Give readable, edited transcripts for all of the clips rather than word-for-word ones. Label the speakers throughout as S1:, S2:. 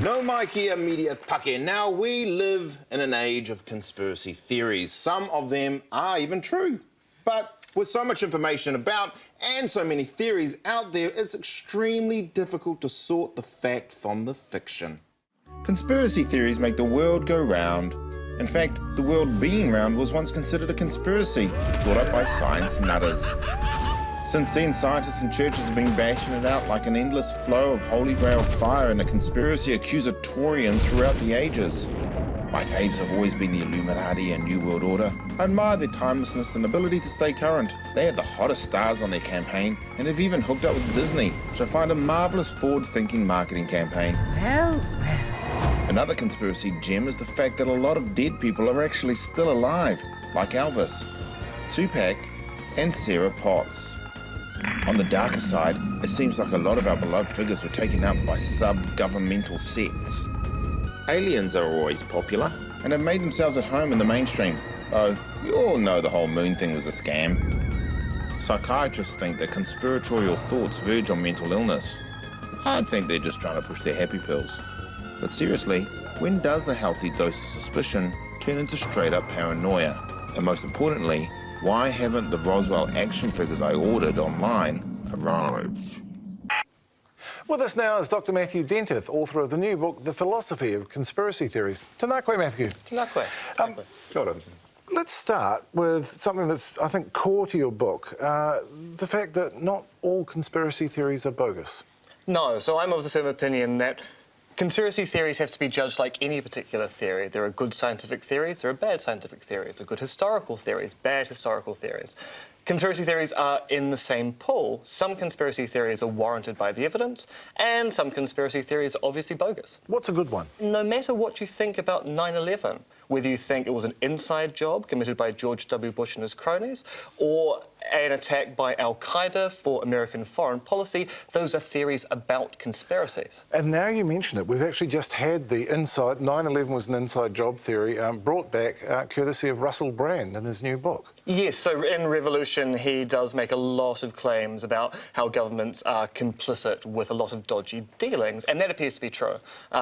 S1: No Mikey media take. Now, we live in an age of conspiracy theories. Some of them are even true. But with so much information about and so many theories out there, it's extremely difficult to sort the fact from the fiction. Conspiracy theories make the world go round. In fact, the world being round was once considered a conspiracy brought up by science nutters. Since then, scientists and churches have been bashing it out like an endless flow of Holy Grail fire and a conspiracy accusatorium throughout the ages. My faves have always been the Illuminati and New World Order. I admire their timelessness and ability to stay current. They have the hottest stars on their campaign and have even hooked up with Disney, which I find a marvellous forward-thinking marketing campaign.
S2: Well.
S1: Another conspiracy gem is the fact that a lot of dead people are actually still alive, like Elvis, Tupac and Sarah Potts. On the darker side, it seems like a lot of our beloved figures were taken out by sub-governmental sects. Aliens are always popular and have made themselves at home in the mainstream, though you all know the whole moon thing was a scam. Psychiatrists think that conspiratorial thoughts verge on mental illness. I think they're just trying to push their happy pills. But seriously, when does a healthy dose of suspicion turn into straight-up paranoia? And most importantly, why haven't the Roswell action figures I ordered online arrived?
S3: With us now is Dr. Matthew Dentith, author of the new book, The Philosophy of Conspiracy Theories. Tanakwe, Matthew.
S4: Tanakwe.
S1: Kia ora.
S3: Let's start with something that's, I think, core to your book, the fact that not all conspiracy theories are bogus.
S4: No, so I'm of the firm opinion that conspiracy theories have to be judged like any particular theory. There are good scientific theories, there are bad scientific theories, there are good historical theories, bad historical theories. Conspiracy theories are in the same pool. Some conspiracy theories are warranted by the evidence, and some conspiracy theories are obviously bogus.
S3: What's a good one?
S4: No matter what you think about 9/11, whether you think it was an inside job committed by George W. Bush and his cronies, or an attack by Al-Qaeda for American foreign policy, those are theories about conspiracies.
S3: And now you mention it, we've actually just had the 9/11 was an inside job theory brought back courtesy of Russell Brand in his new book.
S4: Yes, so in Revolution he does make a lot of claims about how governments are complicit with a lot of dodgy dealings, and that appears to be true.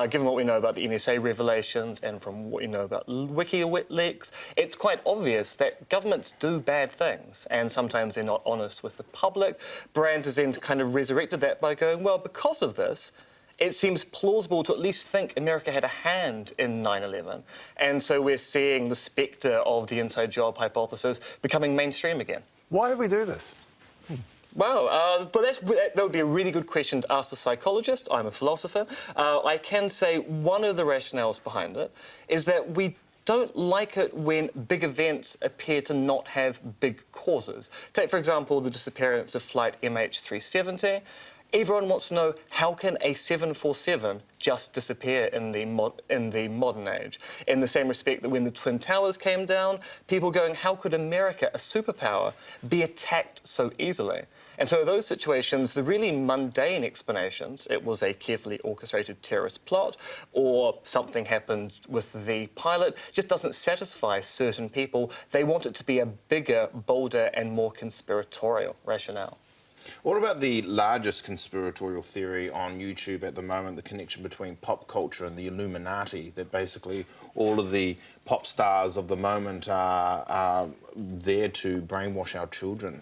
S4: Given what we know about the NSA revelations and from what you know about WikiLeaks, it's quite obvious that governments do bad things, and sometimes they're not honest with the public. Brand has then kind of resurrected that by going, well, because of this, it seems plausible to at least think America had a hand in 9/11. And so we're seeing the spectre of the inside job hypothesis becoming mainstream again.
S3: Why did we do this?
S4: Well, but that would be a really good question to ask a psychologist. I'm a philosopher. I can say one of the rationales behind it is that we don't like it when big events appear to not have big causes. Take, for example, the disappearance of flight MH370. Everyone wants to know, how can a 747 just disappear in the modern age? In the same respect that when the Twin Towers came down, people going, how could America, a superpower, be attacked so easily? And so in those situations, the really mundane explanations, it was a carefully orchestrated terrorist plot, or something happened with the pilot, just doesn't satisfy certain people. They want it to be a bigger, bolder, and more conspiratorial rationale.
S1: What about the largest conspiratorial theory on YouTube at the moment, the connection between pop culture and the Illuminati, that basically all of the pop stars of the moment are there to brainwash our children?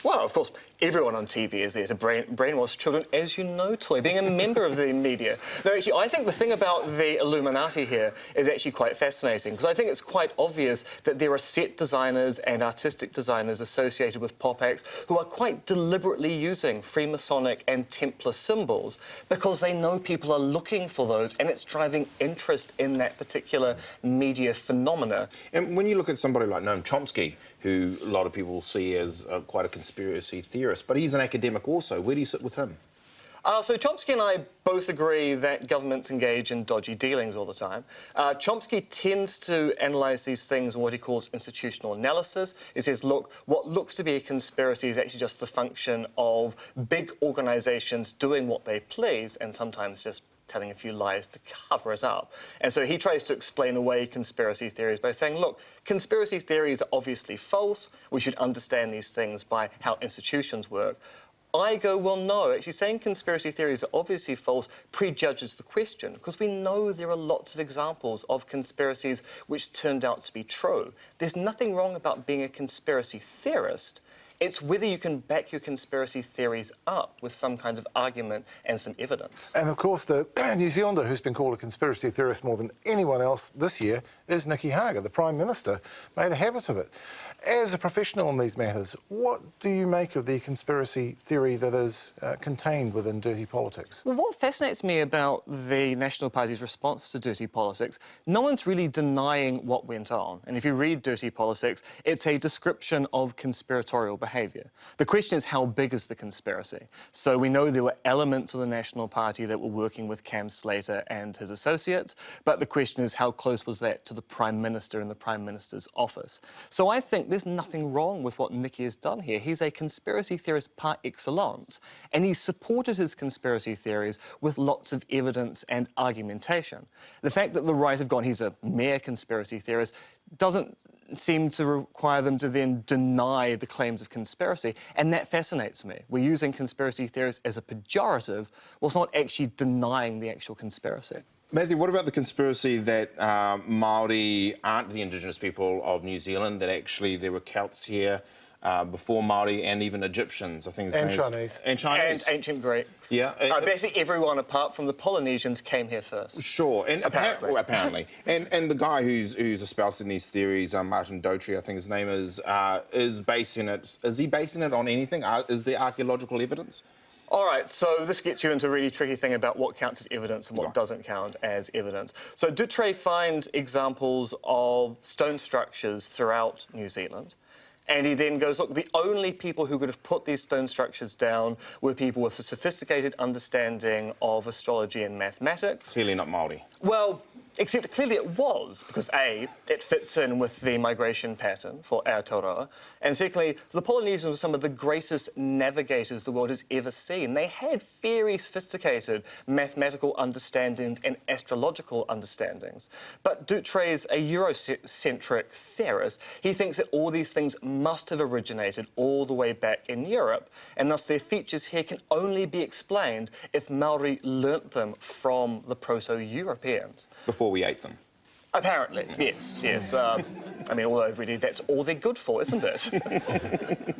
S4: Well, of course, everyone on TV is there to brainwash children, as you know, Toy, being a member of the media. No, actually, I think the thing about the Illuminati here is actually quite fascinating, because I think it's quite obvious that there are set designers and artistic designers associated with pop acts who are quite deliberately using Freemasonic and Templar symbols because they know people are looking for those, and it's driving interest in that particular media phenomena.
S1: And when you look at somebody like Noam Chomsky, who a lot of people see as quite a conspiracy theorist, but he's an academic also. Where do you sit with him?
S4: So Chomsky and I both agree that governments engage in dodgy dealings all the time. Chomsky tends to analyse these things in what he calls institutional analysis. He says, look, what looks to be a conspiracy is actually just the function of big organisations doing what they please, and sometimes just telling a few lies to cover it up. And so he tries to explain away conspiracy theories by saying, look, conspiracy theories are obviously false. We should understand these things by how institutions work. I go, well, no. Actually, saying conspiracy theories are obviously false prejudges the question, because we know there are lots of examples of conspiracies which turned out to be true. There's nothing wrong about being a conspiracy theorist. It's whether you can back your conspiracy theories up with some kind of argument and some evidence.
S3: And of course, the New Zealander who's been called a conspiracy theorist more than anyone else this year is Nicky Hager. The Prime Minister made a habit of it. As a professional in these matters, what do you make of the conspiracy theory that is contained within dirty politics?
S4: Well, what fascinates me about the National Party's response to dirty politics, no one's really denying what went on. And if you read dirty politics, it's a description of conspiratorial behaviour. The question is, how big is the conspiracy? So we know there were elements of the National Party that were working with Cam Slater and his associates, but the question is, how close was that to the Prime Minister and the Prime Minister's office? So I think there's nothing wrong with what Nicky has done here. He's a conspiracy theorist par excellence, and he's supported his conspiracy theories with lots of evidence and argumentation. The fact that the right have gone, he's a mere conspiracy theorist, doesn't seem to require them to then deny the claims of conspiracy, and that fascinates me. We're using conspiracy theories as a pejorative, while it's not actually denying the actual conspiracy.
S1: Matthew, what about the conspiracy that Māori aren't the Indigenous people of New Zealand, that actually there were Celts here before Māori and even Egyptians, I think.
S3: And Chinese.
S1: And Chinese.
S4: And ancient Greeks.
S1: Yeah.
S4: Basically everyone apart from the Polynesians came here first.
S1: Sure, and
S4: Apparently.
S1: and the guy who's espousing these theories, Martin Dotry, I think his name is basing it. Is he basing it on anything? Is there archaeological evidence?
S4: All right, so this gets you into a really tricky thing about what counts as evidence and what doesn't count as evidence. So Dutray finds examples of stone structures throughout New Zealand, and he then goes, look, the only people who could have put these stone structures down were people with a sophisticated understanding of astrology and mathematics.
S1: Clearly not Māori.
S4: Well, except clearly it was, because A, it fits in with the migration pattern for Aotearoa, and secondly, the Polynesians were some of the greatest navigators the world has ever seen. They had very sophisticated mathematical understandings and astrological understandings. But Dutray's a Eurocentric theorist. He thinks that all these things must have originated all the way back in Europe, and thus their features here can only be explained if Maori learnt them from the Proto-Europeans.
S1: Before we ate them.
S4: Apparently, yes. I mean, although really that's all they're good for, isn't it?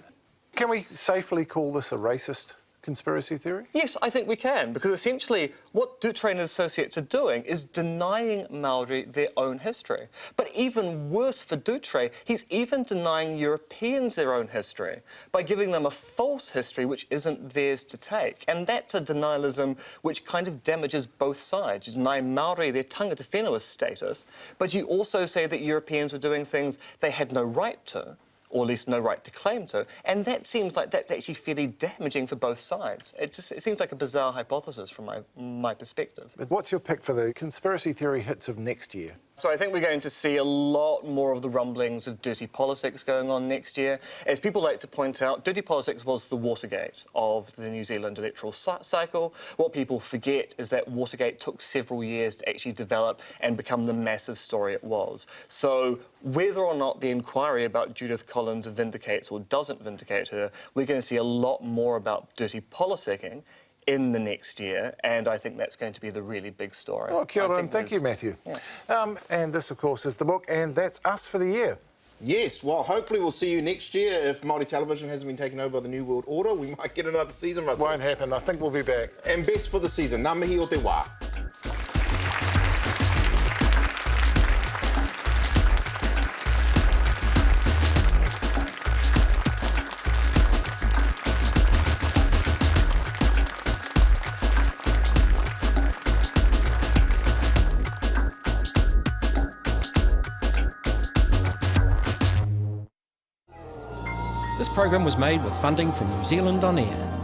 S3: Can we safely call this a racist conspiracy theory?
S4: Yes, I think we can, because essentially what Dutray and his associates are doing is denying Maori their own history. But even worse for Dutray, he's even denying Europeans their own history by giving them a false history which isn't theirs to take. And that's a denialism which kind of damages both sides. You deny Maori their tangata whenua status, but you also say that Europeans were doing things they had no right to, or at least no right to claim to, and that seems like that's actually fairly damaging for both sides. It seems like a bizarre hypothesis from my perspective.
S3: But what's your pick for the conspiracy theory hits of next year?
S4: So I think we're going to see a lot more of the rumblings of dirty politics going on next year. As people like to point out, dirty politics was the Watergate of the New Zealand electoral cycle. What people forget is that Watergate took several years to actually develop and become the massive story it was. So whether or not the inquiry about Judith Collins vindicates or doesn't vindicate her, we're going to see a lot more about dirty politicking in the next year, and I think that's going to be the really big story.
S3: Oh, kia ora, and thank you, Matthew. Yeah. And this, of course, is the book, and that's us for the year.
S1: Yes, well, hopefully we'll see you next year. If Māori television hasn't been taken over by the New World Order, we might get another season, Russell.
S3: Won't happen. I think we'll be back.
S1: And best for the season. Ngā mihi o te wā.
S2: This program was made with funding from New Zealand On Air.